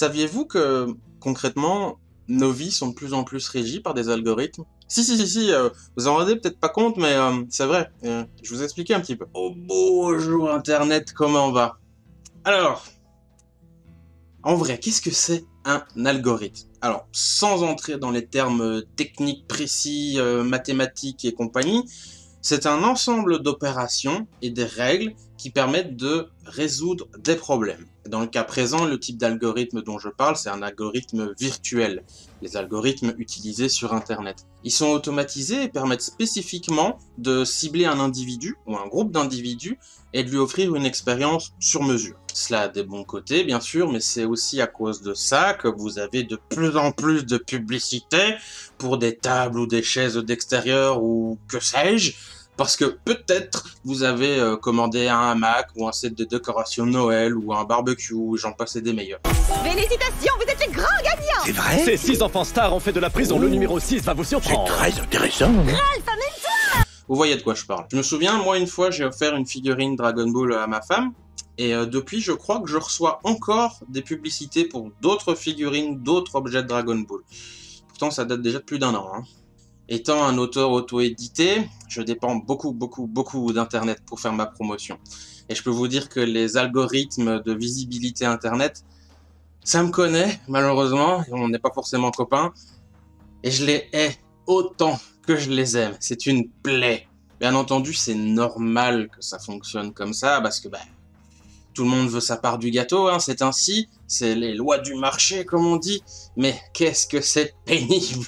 Saviez-vous que, concrètement, nos vies sont de plus en plus régies par des algorithmes? Si, vous en rendez peut-être pas compte, mais c'est vrai. Je vous explique un petit peu. Oh bonjour Internet, comment va? Alors, en vrai, qu'est-ce que c'est un algorithme? Alors, sans entrer dans les termes techniques précis, mathématiques et compagnie, c'est un ensemble d'opérations et des règles qui permettent de résoudre des problèmes. Dans le cas présent, le type d'algorithme dont je parle, c'est un algorithme virtuel, les algorithmes utilisés sur Internet. Ils sont automatisés et permettent spécifiquement de cibler un individu ou un groupe d'individus et de lui offrir une expérience sur mesure. Cela a des bons côtés, bien sûr, mais c'est aussi à cause de ça que vous avez de plus en plus de publicité pour des tables ou des chaises d'extérieur ou que sais-je, parce que peut-être vous avez commandé un hamac ou un set de décoration Noël ou un barbecue, j'en passais des meilleurs. Félicitations, vous êtes les grands gagnants! C'est vrai? Ces 6 enfants stars ont fait de la prison, le numéro 6 va vous C'est surprendre. très intéressant. Vous voyez de quoi je parle. Je me souviens, moi une fois j'ai offert une figurine Dragon Ball à ma femme, et depuis je crois que je reçois encore des publicités pour d'autres figurines, d'autres objets de Dragon Ball. Pourtant ça date déjà de plus d'un an. Étant un auteur auto-édité, je dépends beaucoup d'internet pour faire ma promotion. Et je peux vous dire que les algorithmes de visibilité internet, ça me connaît malheureusement, on n'est pas forcément copains, et je les hais autant que je les aime. C'est une plaie. Bien entendu, c'est normal que ça fonctionne comme ça, parce que tout le monde veut sa part du gâteau, c'est ainsi, c'est les lois du marché comme on dit, mais qu'est-ce que c'est pénible.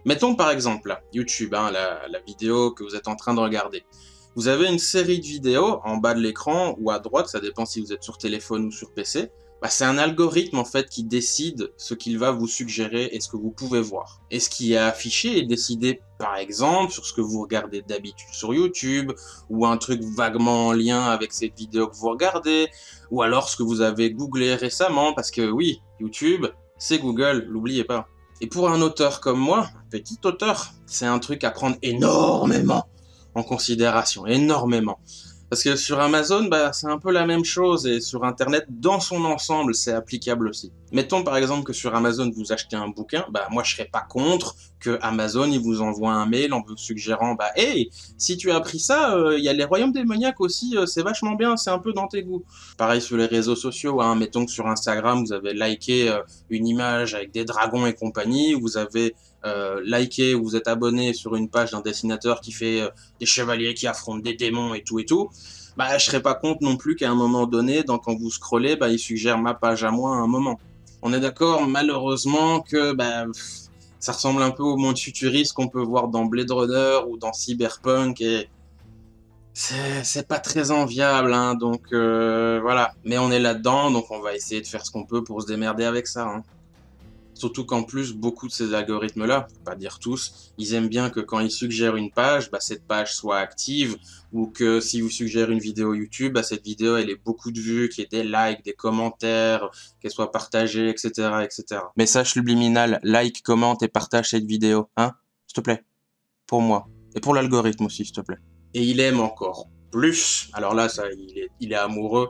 Mettons par exemple là, YouTube, la vidéo que vous êtes en train de regarder. Vous avez une série de vidéos en bas de l'écran ou à droite, ça dépend si vous êtes sur téléphone ou sur PC. C'est un algorithme en fait qui décide ce qu'il va vous suggérer et ce que vous pouvez voir. Et ce qui est affiché est décidé par exemple sur ce que vous regardez d'habitude sur YouTube, ou un truc vaguement en lien avec cette vidéo que vous regardez, ou alors ce que vous avez googlé récemment, parce que oui, YouTube, c'est Google, l'oubliez pas. Et pour un auteur comme moi, un petit auteur, c'est un truc à prendre énormément en considération, énormément. Parce que sur Amazon, c'est un peu la même chose, et sur Internet, dans son ensemble, c'est applicable aussi. Mettons par exemple que sur Amazon, vous achetez un bouquin, moi je serais pas contre que Amazon il vous envoie un mail en vous suggérant, hey, si tu as appris ça, il y a les Royaumes démoniaques aussi, c'est vachement bien, c'est un peu dans tes goûts. Pareil sur les réseaux sociaux, mettons que sur Instagram, vous avez liké une image avec des dragons et compagnie, vous avez liké, vous êtes abonné sur une page d'un dessinateur qui fait des chevaliers qui affrontent des démons et tout, je serais pas contre non plus qu'à un moment donné, quand vous scrollez, il suggère ma page à moi à un moment. On est d'accord, malheureusement, que ça ressemble un peu au monde futuriste qu'on peut voir dans Blade Runner ou dans Cyberpunk, et c'est pas très enviable, donc voilà. Mais on est là-dedans, donc on va essayer de faire ce qu'on peut pour se démerder avec ça. Surtout qu'en plus, beaucoup de ces algorithmes-là, faut pas dire tous, ils aiment bien que quand ils suggèrent une page, cette page soit active, ou que si vous suggérez une vidéo YouTube, cette vidéo elle ait beaucoup de vues, qu'il y ait des likes, des commentaires, qu'elle soit partagée, etc., etc. Message subliminal, like, commente et partage cette vidéo, s'il te plaît, pour moi, et pour l'algorithme aussi, s'il te plaît. Et il aime encore plus, alors là, il est amoureux,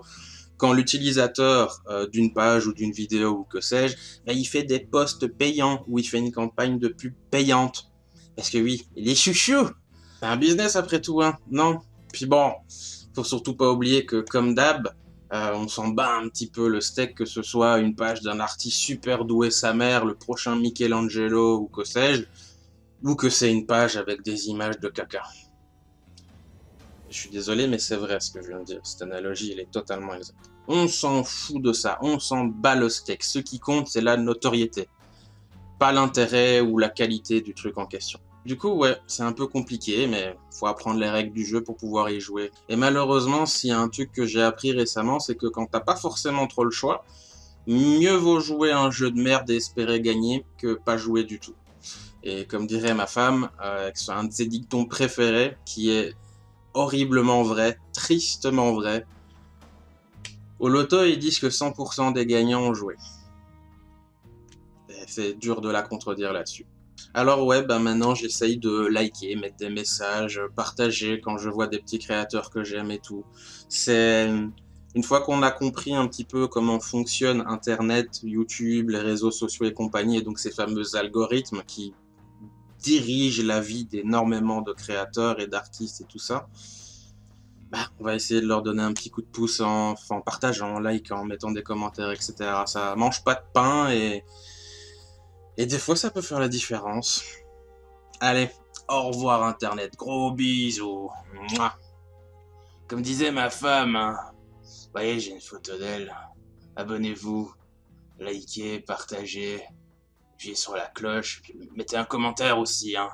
quand l'utilisateur d'une page ou d'une vidéo ou que sais-je, il fait des posts payants ou il fait une campagne de pub payante. Parce que oui, il est chouchou. C'est un business après tout, non? Puis bon, faut surtout pas oublier que comme d'hab, on s'en bat un petit peu le steak, que ce soit une page d'un artiste super doué sa mère, le prochain Michelangelo ou que sais-je, ou que c'est une page avec des images de caca. Je suis désolé, mais c'est vrai ce que je viens de dire. Cette analogie, elle est totalement exacte. On s'en fout de ça, on s'en bat le steak. Ce qui compte, c'est la notoriété, pas l'intérêt ou la qualité du truc en question. Du coup, ouais, c'est un peu compliqué, mais faut apprendre les règles du jeu pour pouvoir y jouer. Et malheureusement, s'il y a un truc que j'ai appris récemment, c'est que quand t'as pas forcément trop le choix, mieux vaut jouer à un jeu de merde et espérer gagner que pas jouer du tout. Et comme dirait ma femme, c'est un de ses dictons préférés, qui est horriblement vrai, tristement vrai. Au loto, ils disent que 100% des gagnants ont joué. C'est dur de la contredire là-dessus. Alors ouais, maintenant j'essaye de liker, mettre des messages, partager quand je vois des petits créateurs que j'aime et tout. C'est Une fois qu'on a compris un petit peu comment fonctionne Internet, YouTube, les réseaux sociaux et compagnie, et donc ces fameux algorithmes qui dirigent la vie d'énormément de créateurs et d'artistes et tout ça, bah, on va essayer de leur donner un petit coup de pouce en partageant, en likant, en mettant des commentaires, etc. Ça mange pas de pain et des fois ça peut faire la différence. Allez, au revoir Internet, gros bisous. Mouah. Comme disait ma femme, hein. Vous voyez, j'ai une photo d'elle. Abonnez-vous, likez, partagez, appuyez sur la cloche, puis mettez un commentaire aussi, hein.